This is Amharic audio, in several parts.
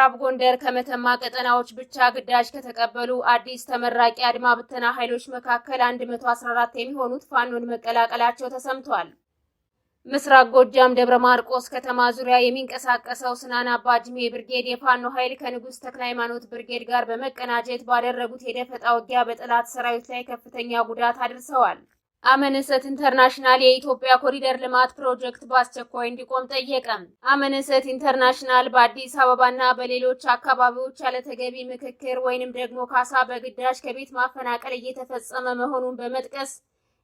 ምዕራብ ጎንደር ከመተማ ቀጠናዎች ብቻ ግዳጅ ከተቀበሉ አዲስ ተመራቂ አድማ ብተና ኃይሎች መካከል 114 የሚሆኑት ፋኖን መቀላቀላቸው ተሰምቷል። ምስራቅ ጎጃም ደብረ ማርቆስ ከተማ ዙሪያ የሚንቀሳቀሰው ስናን አባጅሜ ብርጌድ የፋኖ ኃይል ከንጉስ ተክለ ሃይማኖት ብርጌድ ጋር በመቀናጀት ባደረጉት የደፈጣ ውጊያ በጠላት ሰራዊት ላይ ከፍተኛ ጉዳት አድርሰዋል። አመነሰት ኢንተርናሽናል የኢትዮጵያ ኮሪደር ልማት ፕሮጀክት በአስቸኳይ እንዲቆም ጠየቀ። አመነሰት ኢንተርናሽናል በአዲስ አበባና በሌሎች አካባቢዎች ያለተገቢ ምክክር ወይንም ደግሞ ካሳ በግዳጅ ከቤት ማፈናቀል እየተፈጸመ መሆኑን በመጥቀስ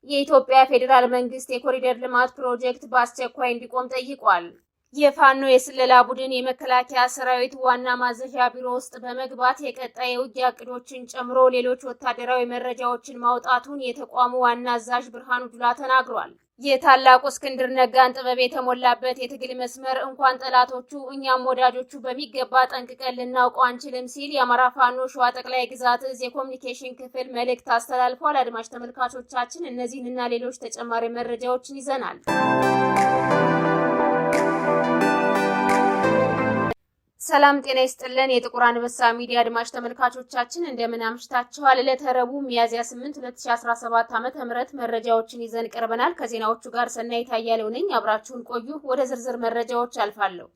የኢትዮጵያ ፌዴራል መንግስት የኮሪደር ልማት ፕሮጀክት በአስቸኳይ እንዲቆም ጠይቋል። የፋኖ የስለላ ቡድን የመከላከያ ሰራዊት ዋና ማዘዣ ቢሮ ውስጥ በመግባት የቀጣይ የውጊያ እቅዶችን ጨምሮ ሌሎች ወታደራዊ መረጃዎችን ማውጣቱን የተቋሙ ዋና አዛዥ ብርሃኑ ጁላ ተናግሯል። የታላቁ እስክንድር ነጋን ጥበብ የተሞላበት የትግል መስመር እንኳን ጠላቶቹ እኛም ወዳጆቹ በሚገባ ጠንቅቀን ልናውቀው አንችልም ሲል የአማራ ፋኖ ሸዋ ጠቅላይ ግዛት እዝ የኮሚኒኬሽን ክፍል መልእክት አስተላልፏል። አድማጭ ተመልካቾቻችን እነዚህንና ሌሎች ተጨማሪ መረጃዎችን ይዘናል። ሰላም ጤና ይስጥልን። የጥቁር አንበሳ ሚዲያ አድማጭ ተመልካቾቻችን እንደምን አምሽታችኋል? ዕለተ ረቡዕ ሚያዝያ 8 2017 ዓ.ም መረጃዎችን ይዘን ቀርበናል። ከዜናዎቹ ጋር ሰናይት አያሌው ነኝ። አብራችሁን ቆዩ። ወደ ዝርዝር መረጃዎች አልፋለሁ።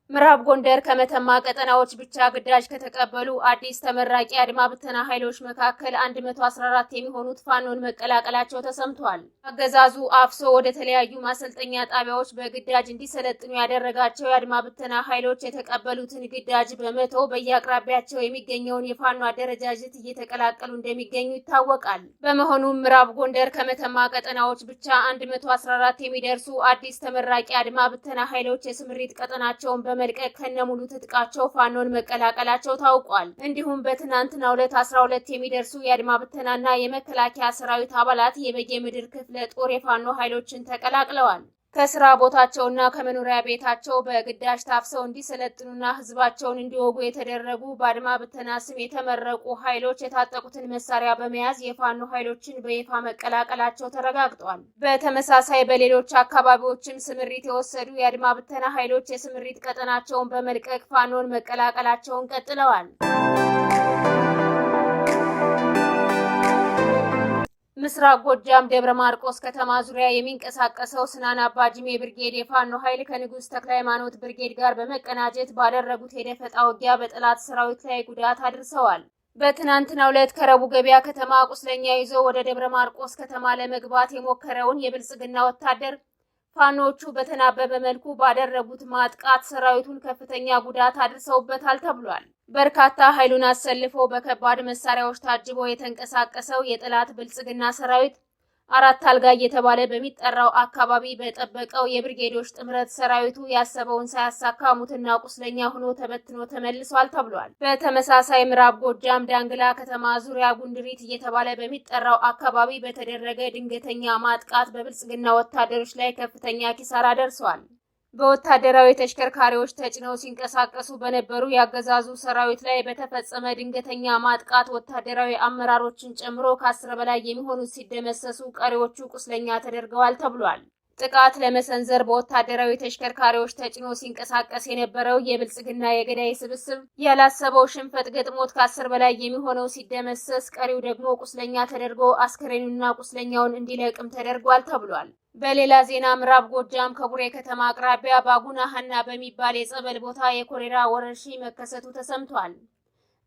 ምዕራብ ጎንደር ከመተማ ቀጠናዎች ብቻ ግዳጅ ከተቀበሉ አዲስ ተመራቂ አድማ ብተና ኃይሎች መካከል 114 የሚሆኑት ፋኖን መቀላቀላቸው ተሰምቷል። አገዛዙ አፍሶ ወደ ተለያዩ ማሰልጠኛ ጣቢያዎች በግዳጅ እንዲሰለጥኑ ያደረጋቸው የአድማ ብተና ኃይሎች የተቀበሉትን ግዳጅ በመተው በየአቅራቢያቸው የሚገኘውን የፋኖ አደረጃጀት እየተቀላቀሉ እንደሚገኙ ይታወቃል። በመሆኑም ምዕራብ ጎንደር ከመተማ ቀጠናዎች ብቻ 114 የሚደርሱ አዲስ ተመራቂ አድማ ብተና ኃይሎች የስምሪት ቀጠናቸውን መልቀቅ ከነሙሉ ትጥቃቸው ፋኖን መቀላቀላቸው ታውቋል። እንዲሁም በትናንትናው ዕለት 12 የሚደርሱ የአድማ ብተናና የመከላከያ ሰራዊት አባላት የበጌ ምድር ክፍለ ጦር የፋኖ ኃይሎችን ተቀላቅለዋል። ከስራ ቦታቸውና ከመኖሪያ ቤታቸው በግዳጅ ታፍሰው እንዲሰለጥኑና ህዝባቸውን እንዲወጉ የተደረጉ በአድማ ብተና ስም የተመረቁ ኃይሎች የታጠቁትን መሳሪያ በመያዝ የፋኖ ኃይሎችን በይፋ መቀላቀላቸው ተረጋግጧል። በተመሳሳይ በሌሎች አካባቢዎችም ስምሪት የወሰዱ የአድማ ብተና ኃይሎች የስምሪት ቀጠናቸውን በመልቀቅ ፋኖን መቀላቀላቸውን ቀጥለዋል። ምስራቅ ጎጃም ደብረ ማርቆስ ከተማ ዙሪያ የሚንቀሳቀሰው ስናን አባጅሜ ብርጌድ የፋኖ ኃይል ከንጉስ ተክለ ሃይማኖት ብርጌድ ጋር በመቀናጀት ባደረጉት የደፈጣ ውጊያ በጠላት ሰራዊት ላይ ጉዳት አድርሰዋል። በትናንትናው ዕለት ከረቡ ገበያ ከተማ ቁስለኛ ይዞ ወደ ደብረ ማርቆስ ከተማ ለመግባት የሞከረውን የብልጽግና ወታደር ፋኖቹ በተናበበ መልኩ ባደረጉት ማጥቃት ሰራዊቱን ከፍተኛ ጉዳት አድርሰውበታል ተብሏል። በርካታ ኃይሉን አሰልፎ በከባድ መሳሪያዎች ታጅቦ የተንቀሳቀሰው የጠላት ብልጽግና ሰራዊት አራት አልጋ እየተባለ በሚጠራው አካባቢ በጠበቀው የብርጌዶች ጥምረት ሰራዊቱ ያሰበውን ሳያሳካ ሙትና ቁስለኛ ሆኖ ተበትኖ ተመልሷል ተብሏል። በተመሳሳይ ምዕራብ ጎጃም ዳንግላ ከተማ ዙሪያ ጉንድሪት እየተባለ በሚጠራው አካባቢ በተደረገ ድንገተኛ ማጥቃት በብልጽግና ወታደሮች ላይ ከፍተኛ ኪሳራ ደርሷል። በወታደራዊ ተሽከርካሪዎች ተጭነው ሲንቀሳቀሱ በነበሩ ያገዛዙ ሰራዊት ላይ በተፈጸመ ድንገተኛ ማጥቃት ወታደራዊ አመራሮችን ጨምሮ ከ10 በላይ የሚሆኑት ሲደመሰሱ ቀሪዎቹ ቁስለኛ ተደርገዋል ተብሏል። ጥቃት ለመሰንዘር በወታደራዊ ተሽከርካሪዎች ተጭኖ ሲንቀሳቀስ የነበረው የብልጽግና የገዳይ ስብስብ ያላሰበው ሽንፈት ገጥሞት ከ10 በላይ የሚሆነው ሲደመሰስ ቀሪው ደግሞ ቁስለኛ ተደርጎ አስከሬኑና ቁስለኛውን እንዲለቅም ተደርጓል ተብሏል። በሌላ ዜና ምዕራብ ጎጃም ከቡሬ ከተማ አቅራቢያ ባጉና ሀና በሚባል የጸበል ቦታ የኮሌራ ወረርሽኝ መከሰቱ ተሰምቷል።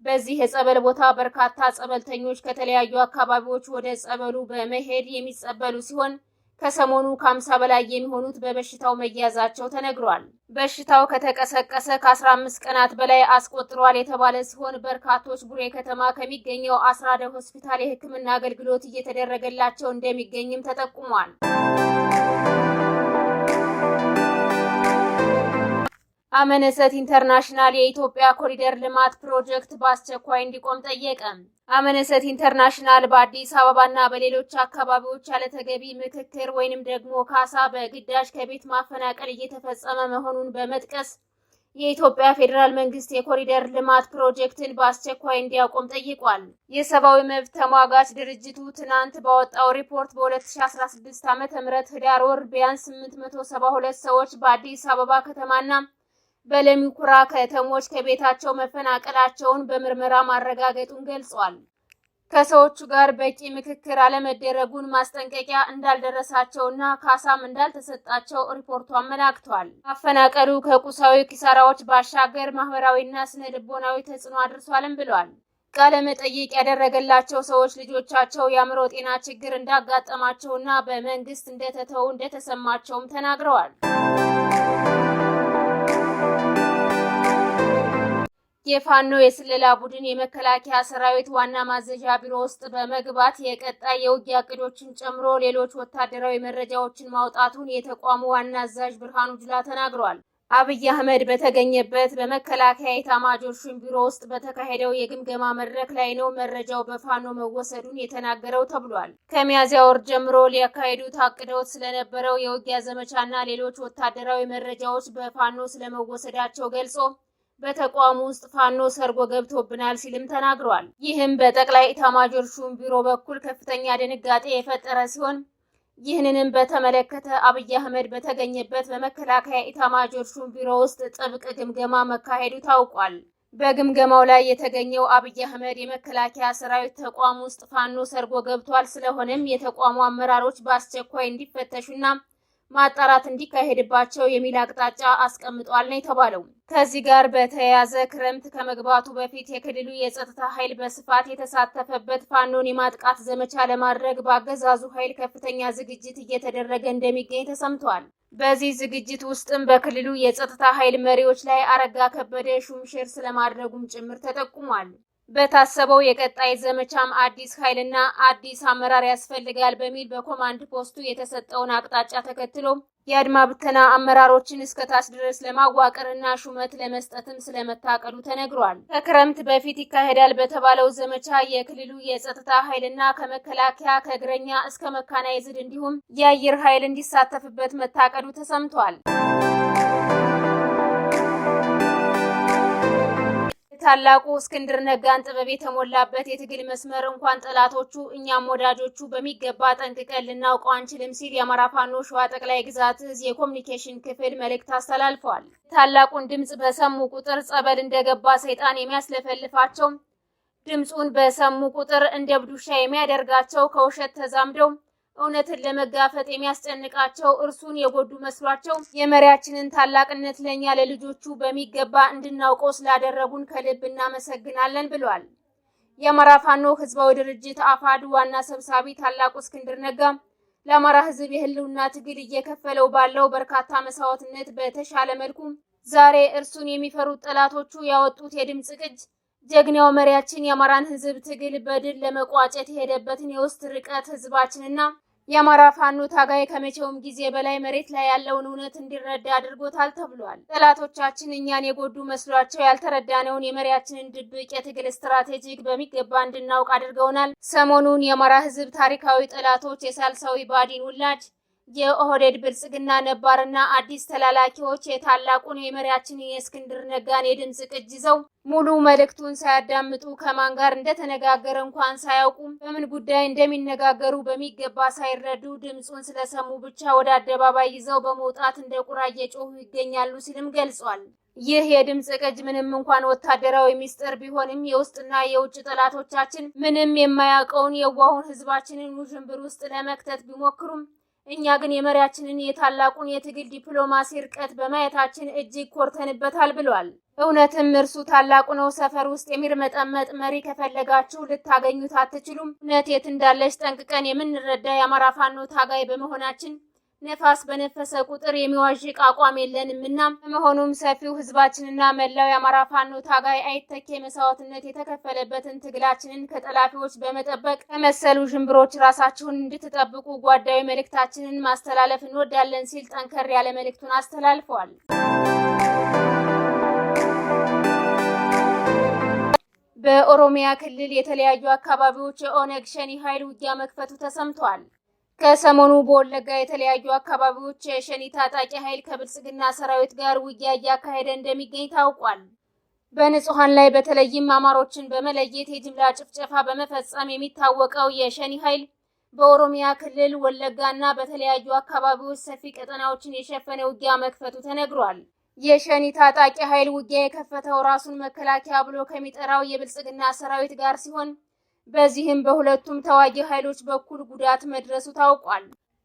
በዚህ የጸበል ቦታ በርካታ ጸበልተኞች ከተለያዩ አካባቢዎች ወደ ጸበሉ በመሄድ የሚጸበሉ ሲሆን ከሰሞኑ ከ50 በላይ የሚሆኑት በበሽታው መያዛቸው ተነግሯል። በሽታው ከተቀሰቀሰ ከ15 ቀናት በላይ አስቆጥሯል የተባለ ሲሆን በርካቶች ቡሬ ከተማ ከሚገኘው አስራደ ሆስፒታል የሕክምና አገልግሎት እየተደረገላቸው እንደሚገኝም ተጠቁሟል። አመነሰት ኢንተርናሽናል የኢትዮጵያ ኮሪደር ልማት ፕሮጀክት በአስቸኳይ እንዲቆም ጠየቀ። አመነሰት ኢንተርናሽናል በአዲስ አበባና በሌሎች አካባቢዎች ያለተገቢ ምክክር ወይንም ደግሞ ካሳ በግዳጅ ከቤት ማፈናቀል እየተፈጸመ መሆኑን በመጥቀስ የኢትዮጵያ ፌዴራል መንግስት የኮሪደር ልማት ፕሮጀክትን በአስቸኳይ እንዲያቆም ጠይቋል። የሰብአዊ መብት ተሟጋች ድርጅቱ ትናንት ባወጣው ሪፖርት በ2016 ዓ.ም ህዳር ወር ቢያንስ 872 ሰዎች በአዲስ አበባ ከተማና በለሚ ኩራ ከተሞች ከቤታቸው መፈናቀላቸውን በምርመራ ማረጋገጡን ገልጿል። ከሰዎቹ ጋር በቂ ምክክር አለመደረጉን ማስጠንቀቂያ እንዳልደረሳቸውና ካሳም እንዳልተሰጣቸው ሪፖርቱ አመላክቷል። ማፈናቀሉ ከቁሳዊ ኪሳራዎች ባሻገር ማህበራዊና ስነ ልቦናዊ ተጽዕኖ አድርሷልም ብሏል። ቃለ መጠይቅ ያደረገላቸው ሰዎች ልጆቻቸው የአእምሮ ጤና ችግር እንዳጋጠማቸውና በመንግስት እንደተተው እንደተሰማቸውም ተናግረዋል። የፋኖ የስለላ ቡድን የመከላከያ ሰራዊት ዋና ማዘዣ ቢሮ ውስጥ በመግባት የቀጣይ የውጊያ ዕቅዶችን ጨምሮ ሌሎች ወታደራዊ መረጃዎችን ማውጣቱን የተቋሙ ዋና አዛዥ ብርሃኑ ጁላ ተናግሯል። አብይ አህመድ በተገኘበት በመከላከያ ኤታማዦር ሹም ቢሮ ውስጥ በተካሄደው የግምገማ መድረክ ላይ ነው መረጃው በፋኖ መወሰዱን የተናገረው ተብሏል። ከሚያዝያ ወር ጀምሮ ሊያካሂዱት አቅደውት ስለነበረው የውጊያ ዘመቻና ሌሎች ወታደራዊ መረጃዎች በፋኖ ስለመወሰዳቸው ገልጾ በተቋሙ ውስጥ ፋኖ ሰርጎ ገብቶብናል ሲልም ተናግሯል። ይህም በጠቅላይ ኤታማዦር ሹም ቢሮ በኩል ከፍተኛ ድንጋጤ የፈጠረ ሲሆን ይህንንም በተመለከተ አብይ አህመድ በተገኘበት በመከላከያ ኤታማዦር ሹም ቢሮ ውስጥ ጥብቅ ግምገማ መካሄዱ ታውቋል። በግምገማው ላይ የተገኘው አብይ አህመድ የመከላከያ ሰራዊት ተቋም ውስጥ ፋኖ ሰርጎ ገብቷል፣ ስለሆነም የተቋሙ አመራሮች በአስቸኳይ እንዲፈተሹና ማጣራት እንዲካሄድባቸው የሚል አቅጣጫ አስቀምጧል ነው የተባለው። ከዚህ ጋር በተያያዘ ክረምት ከመግባቱ በፊት የክልሉ የጸጥታ ኃይል በስፋት የተሳተፈበት ፋኖን የማጥቃት ዘመቻ ለማድረግ በአገዛዙ ኃይል ከፍተኛ ዝግጅት እየተደረገ እንደሚገኝ ተሰምቷል። በዚህ ዝግጅት ውስጥም በክልሉ የጸጥታ ኃይል መሪዎች ላይ አረጋ ከበደ ሹምሽር ስለማድረጉም ጭምር ተጠቁሟል። በታሰበው የቀጣይ ዘመቻም አዲስ ኃይልና አዲስ አመራር ያስፈልጋል በሚል በኮማንድ ፖስቱ የተሰጠውን አቅጣጫ ተከትሎ የአድማ ብተና አመራሮችን እስከታች ድረስ ለማዋቀርና ሹመት ለመስጠትም ስለመታቀዱ ተነግሯል። ከክረምት በፊት ይካሄዳል በተባለው ዘመቻ የክልሉ የጸጥታ ኃይልና ከመከላከያ ከእግረኛ እስከ መካናይዝድ እንዲሁም የአየር ኃይል እንዲሳተፍበት መታቀዱ ተሰምቷል። ታላቁ እስክንድር ነጋን ጥበብ የተሞላበት የትግል መስመር እንኳን ጠላቶቹ እኛም ወዳጆቹ በሚገባ ጠንቅቀን ልናውቀው አንችልም ሲል የአማራ ፋኖ ሸዋ ጠቅላይ ግዛት እዝ የኮሚኒኬሽን ክፍል መልእክት አስተላልፏል። ታላቁን ድምጽ በሰሙ ቁጥር ጸበል እንደገባ ሰይጣን የሚያስለፈልፋቸው፣ ድምጹን በሰሙ ቁጥር እንደ ብዱሻ የሚያደርጋቸው፣ ከውሸት ተዛምደው እውነትን ለመጋፈጥ የሚያስጨንቃቸው፣ እርሱን የጎዱ መስሏቸው የመሪያችንን ታላቅነት ለኛ ለልጆቹ በሚገባ እንድናውቀው ስላደረጉን ከልብ እናመሰግናለን ብሏል። የአማራ ፋኖ ህዝባዊ ድርጅት አፋድ ዋና ሰብሳቢ ታላቁ እስክንድር ነጋ ለአማራ ህዝብ የህልውና ትግል እየከፈለው ባለው በርካታ መስዋዕትነት በተሻለ መልኩ ዛሬ እርሱን የሚፈሩት ጠላቶቹ ያወጡት የድምጽ ቅጅ ጀግናው መሪያችን የአማራን ህዝብ ትግል በድል ለመቋጨት የሄደበትን የውስጥ ርቀት ህዝባችንና የአማራ ፋኖ ታጋይ ከመቼውም ጊዜ በላይ መሬት ላይ ያለውን እውነት እንዲረዳ አድርጎታል ተብሏል። ጠላቶቻችን እኛን የጎዱ መስሏቸው ያልተረዳነውን የመሪያችንን ድብቅ የትግል ስትራቴጂክ በሚገባ እንድናውቅ አድርገውናል። ሰሞኑን የአማራ ህዝብ ታሪካዊ ጠላቶች የሳልሳዊ ባዲን ውላጅ የኦህዴድ ብልጽግና ነባርና አዲስ ተላላኪዎች የታላቁን የመሪያችንን የእስክንድር ነጋን የድምጽ ቅጅ ይዘው ሙሉ መልእክቱን ሳያዳምጡ ከማን ጋር እንደተነጋገረ እንኳን ሳያውቁ በምን ጉዳይ እንደሚነጋገሩ በሚገባ ሳይረዱ ድምጹን ስለሰሙ ብቻ ወደ አደባባይ ይዘው በመውጣት እንደ ቁራ እየጮሁ ይገኛሉ ሲልም ገልጿል። ይህ የድምጽ ቅጅ ምንም እንኳን ወታደራዊ ሚስጥር ቢሆንም የውስጥና የውጭ ጠላቶቻችን ምንም የማያውቀውን የዋሁን ህዝባችንን ውዥንብር ውስጥ ለመክተት ቢሞክሩም እኛ ግን የመሪያችንን የታላቁን የትግል ዲፕሎማሲ ርቀት በማየታችን እጅግ ኮርተንበታል ብሏል። እውነትም እርሱ ታላቁ ነው። ሰፈር ውስጥ የሚርመጠመጥ መሪ ከፈለጋችሁ ልታገኙት አትችሉም። እውነት የት እንዳለች ጠንቅቀን የምንረዳ የአማራ ፋኖ ታጋይ በመሆናችን ነፋስ በነፈሰ ቁጥር የሚዋዥቅ አቋም የለንምና በመሆኑም ሰፊው ህዝባችንና መላው የአማራ ፋኖ ታጋይ አይተኬ መስዋዕትነት የተከፈለበትን ትግላችንን ከጠላፊዎች በመጠበቅ ከመሰሉ ዥንብሮች ራሳችሁን እንድትጠብቁ ጓዳዊ መልእክታችንን ማስተላለፍ እንወዳለን ሲል ጠንከር ያለ መልእክቱን አስተላልፏል። በኦሮሚያ ክልል የተለያዩ አካባቢዎች የኦነግ ሸኔ ኃይል ውጊያ መክፈቱ ተሰምቷል። ከሰሞኑ በወለጋ የተለያዩ አካባቢዎች የሸኔ ታጣቂ ኃይል ከብልጽግና ሰራዊት ጋር ውጊያ እያካሄደ እንደሚገኝ ታውቋል። በንጹሃን ላይ በተለይም አማሮችን በመለየት የጅምላ ጭፍጨፋ በመፈጸም የሚታወቀው የሸኔ ኃይል በኦሮሚያ ክልል ወለጋና በተለያዩ አካባቢዎች ሰፊ ቀጠናዎችን የሸፈነ ውጊያ መክፈቱ ተነግሯል። የሸኒ ታጣቂ ኃይል ውጊያ የከፈተው ራሱን መከላከያ ብሎ ከሚጠራው የብልጽግና ሰራዊት ጋር ሲሆን በዚህም በሁለቱም ተዋጊ ኃይሎች በኩል ጉዳት መድረሱ ታውቋል።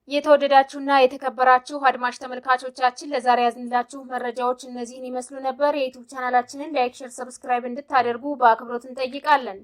የተወደዳችሁና የተከበራችሁ አድማጭ ተመልካቾቻችን ለዛሬ ያዝንላችሁ መረጃዎች እነዚህን ይመስሉ ነበር። የዩቲዩብ ቻናላችንን ላይክ፣ ሼር፣ ሰብስክራይብ እንድታደርጉ በአክብሮት እንጠይቃለን።